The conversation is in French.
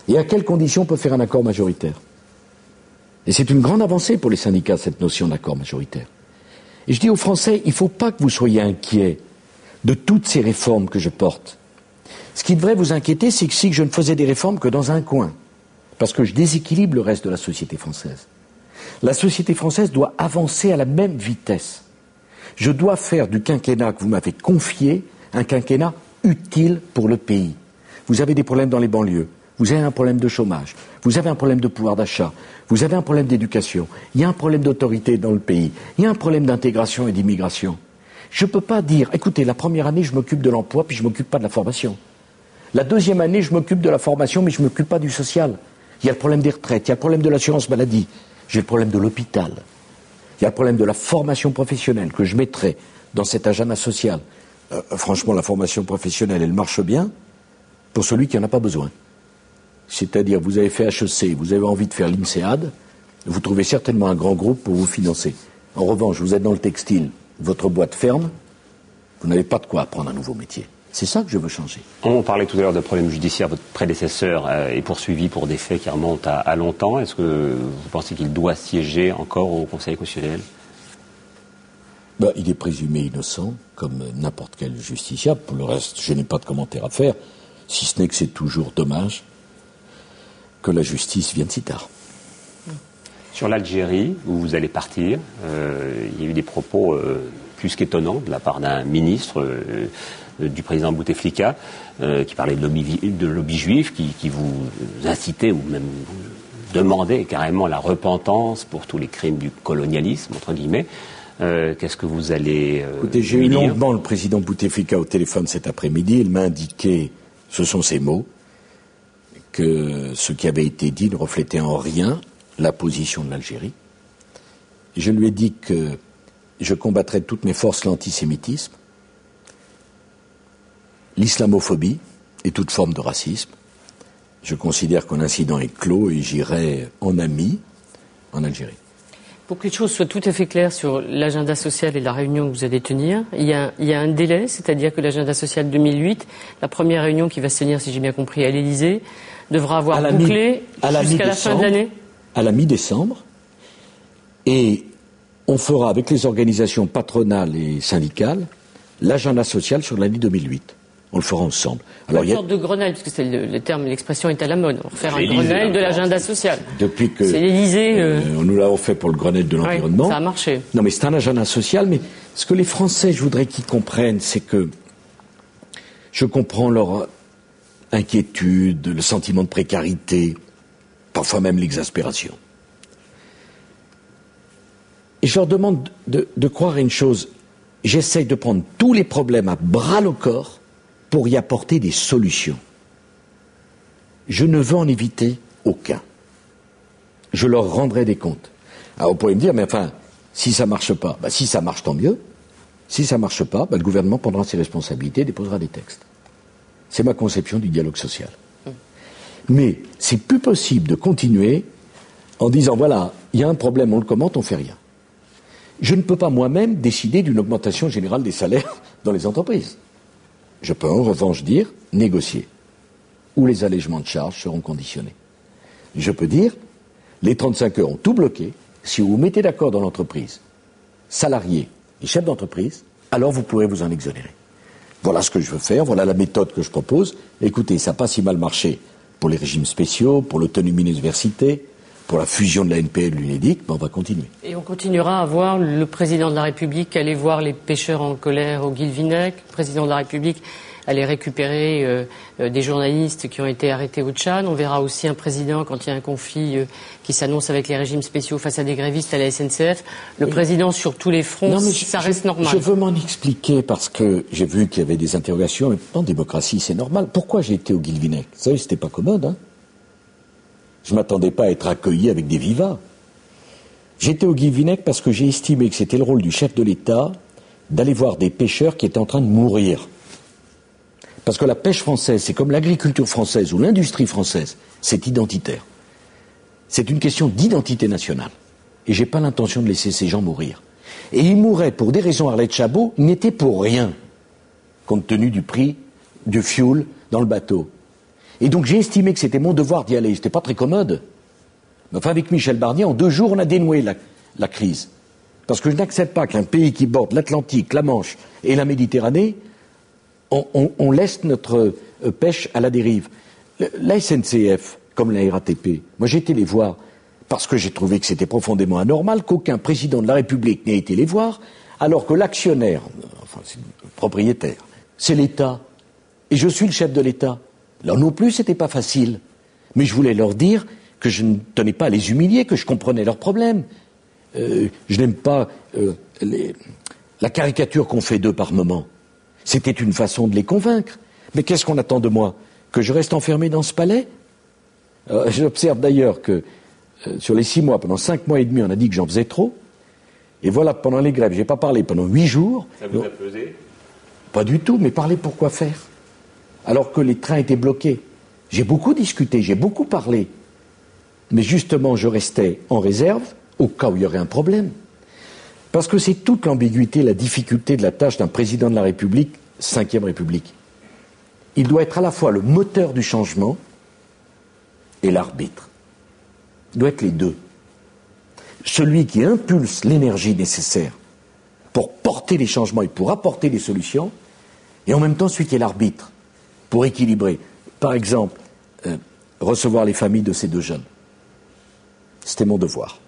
Et à quelles conditions on peut faire un accord majoritaire? Et c'est une grande avancée pour les syndicats, cette notion d'accord majoritaire. Et je dis aux Français, il ne faut pas que vous soyez inquiets de toutes ces réformes que je porte. Ce qui devrait vous inquiéter, c'est que si je ne faisais des réformes que dans un coin, parce que je déséquilibre le reste de la société française. La société française doit avancer à la même vitesse. Je dois faire du quinquennat que vous m'avez confié un quinquennat utile pour le pays. Vous avez des problèmes dans les banlieues, vous avez un problème de chômage, vous avez un problème de pouvoir d'achat, vous avez un problème d'éducation, il y a un problème d'autorité dans le pays, il y a un problème d'intégration et d'immigration. Je ne peux pas dire, écoutez, la première année, je m'occupe de l'emploi, puis je ne m'occupe pas de la formation. La deuxième année, je m'occupe de la formation, mais je ne m'occupe pas du social. Il y a le problème des retraites, il y a le problème de l'assurance maladie, j'ai le problème de l'hôpital, il y a le problème de la formation professionnelle que je mettrai dans cet agenda social. Franchement, la formation professionnelle, elle marche bien pour celui qui n'en a pas besoin. C'est-à-dire, vous avez fait HEC, vous avez envie de faire l'INSEAD, vous trouvez certainement un grand groupe pour vous financer. En revanche, vous êtes dans le textile, votre boîte ferme, vous n'avez pas de quoi apprendre un nouveau métier. C'est ça que je veux changer. On parlait tout à l'heure de problèmes judiciaires. Votre prédécesseur est poursuivi pour des faits qui remontent à longtemps. Est-ce que vous pensez qu'il doit siéger encore au Conseil constitutionnel? Il est présumé innocent, comme n'importe quel justiciable. Pour le reste, je n'ai pas de commentaire à faire, si ce n'est que c'est toujours dommage que la justice vienne si tard. Sur l'Algérie, où vous allez partir, il y a eu des propos plus qu'étonnants de la part d'un ministre du président Bouteflika, qui parlait de lobby juif, qui vous incitait ou même vous demandait carrément la repentance pour tous les crimes du colonialisme, entre guillemets. Qu'est-ce que vous allez Écoutez, j'ai eu longuement le président Bouteflika au téléphone cet après-midi. Il m'a indiqué, ce sont ses mots, que ce qui avait été dit ne reflétait en rien la position de l'Algérie. Je lui ai dit que je combattrais de toutes mes forces l'antisémitisme, l'islamophobie et toute forme de racisme. Je considère qu'un incident est clos et j'irai en ami en Algérie. Pour que les choses soient tout à fait claires sur l'agenda social et la réunion que vous allez tenir, il y a un délai, c'est-à-dire que l'agenda social 2008, la première réunion qui va se tenir, si j'ai bien compris, à l'Élysée, devra avoir bouclé jusqu'à la fin de l'année. À la mi-décembre. Et on fera avec les organisations patronales et syndicales l'agenda social sur l'année 2008. On le fera ensemble. Alors, une sorte de Grenelle, parce que c'est le terme, l'expression est à la mode. On va faire un Grenelle de l'agenda social. Depuis que c'est l'Élysée. Nous l'avons fait pour le Grenelle de l'environnement. Oui, ça a marché. Non, mais c'est un agenda social. Mais ce que les Français, je voudrais qu'ils comprennent, c'est que je comprends leur inquiétude, le sentiment de précarité, parfois même l'exaspération. Et je leur demande de croire à une chose. J'essaye de prendre tous les problèmes à bras le corps pour y apporter des solutions. Je ne veux en éviter aucun. Je leur rendrai des comptes. Alors vous pourriez me dire, mais enfin, si ça ne marche pas, si ça marche, tant mieux. Si ça ne marche pas, le gouvernement prendra ses responsabilités et déposera des textes. C'est ma conception du dialogue social. Mais c'est plus possible de continuer en disant, voilà, il y a un problème, on le commente, on ne fait rien. Je ne peux pas moi-même décider d'une augmentation générale des salaires dans les entreprises. Je peux en revanche dire, négocier, où les allègements de charges seront conditionnés. Je peux dire, les 35 heures ont tout bloqué, si vous vous mettez d'accord dans l'entreprise, salariés et chefs d'entreprise, alors vous pourrez vous en exonérer. Voilà ce que je veux faire, voilà la méthode que je propose. Écoutez, ça n'a pas si mal marché pour les régimes spéciaux, pour l'autonomie des universités, pour la fusion de la NPE et de l'UNEDIC, on va continuer. Et on continuera à voir le président de la République aller voir les pêcheurs en colère au Guilvinec, le président de la République aller récupérer des journalistes qui ont été arrêtés au Tchad. On verra aussi un président, quand il y a un conflit qui s'annonce avec les régimes spéciaux face à des grévistes à la SNCF, le président sur tous les fronts, non, mais ça reste normal. Je veux m'en expliquer parce que j'ai vu qu'il y avait des interrogations. Et en démocratie, c'est normal. Pourquoi j'ai été au Guilvinec? Vous savez, c'était pas commode, hein. Je ne m'attendais pas à être accueilli avec des vivats. J'étais au Guilvinec parce que j'ai estimé que c'était le rôle du chef de l'État d'aller voir des pêcheurs qui étaient en train de mourir. Parce que la pêche française, c'est comme l'agriculture française ou l'industrie française, c'est identitaire. C'est une question d'identité nationale. Et je n'ai pas l'intention de laisser ces gens mourir. Et ils mouraient pour des raisons Arlette Chabot, ils n'étaient pour rien, compte tenu du prix du fioul dans le bateau. Et donc j'ai estimé que c'était mon devoir d'y aller. C'était pas très commode. Mais enfin, avec Michel Barnier, en 2 jours, on a dénoué la crise. Parce que je n'accepte pas qu'un pays qui borde l'Atlantique, la Manche et la Méditerranée, on laisse notre pêche à la dérive. La SNCF, comme la RATP, moi j'ai été les voir parce que j'ai trouvé que c'était profondément anormal qu'aucun président de la République n'ait été les voir, alors que l'actionnaire, enfin c'est le propriétaire, c'est l'État. Et je suis le chef de l'État. Là non plus, c'était pas facile. Mais je voulais leur dire que je ne tenais pas à les humilier, que je comprenais leurs problèmes. Je n'aime pas la caricature qu'on fait d'eux par moment. C'était une façon de les convaincre. Mais qu'est-ce qu'on attend de moi? Que je reste enfermé dans ce palais? J'observe d'ailleurs que sur les 6 mois, pendant 5 mois et demi, on a dit que j'en faisais trop. Et voilà, pendant les grèves, j'ai pas parlé pendant 8 jours. Ça vous a pesé? Pas du tout, mais parler pour quoi faire? Alors que les trains étaient bloqués. J'ai beaucoup discuté, j'ai beaucoup parlé. Mais justement, je restais en réserve au cas où il y aurait un problème. Parce que c'est toute l'ambiguïté, la difficulté de la tâche d'un président de la République, 5e République. Il doit être à la fois le moteur du changement et l'arbitre. Il doit être les deux. Celui qui impulse l'énergie nécessaire pour porter les changements et pour apporter les solutions, et en même temps celui qui est l'arbitre pour équilibrer. Par exemple, recevoir les familles de ces 2 jeunes. C'était mon devoir.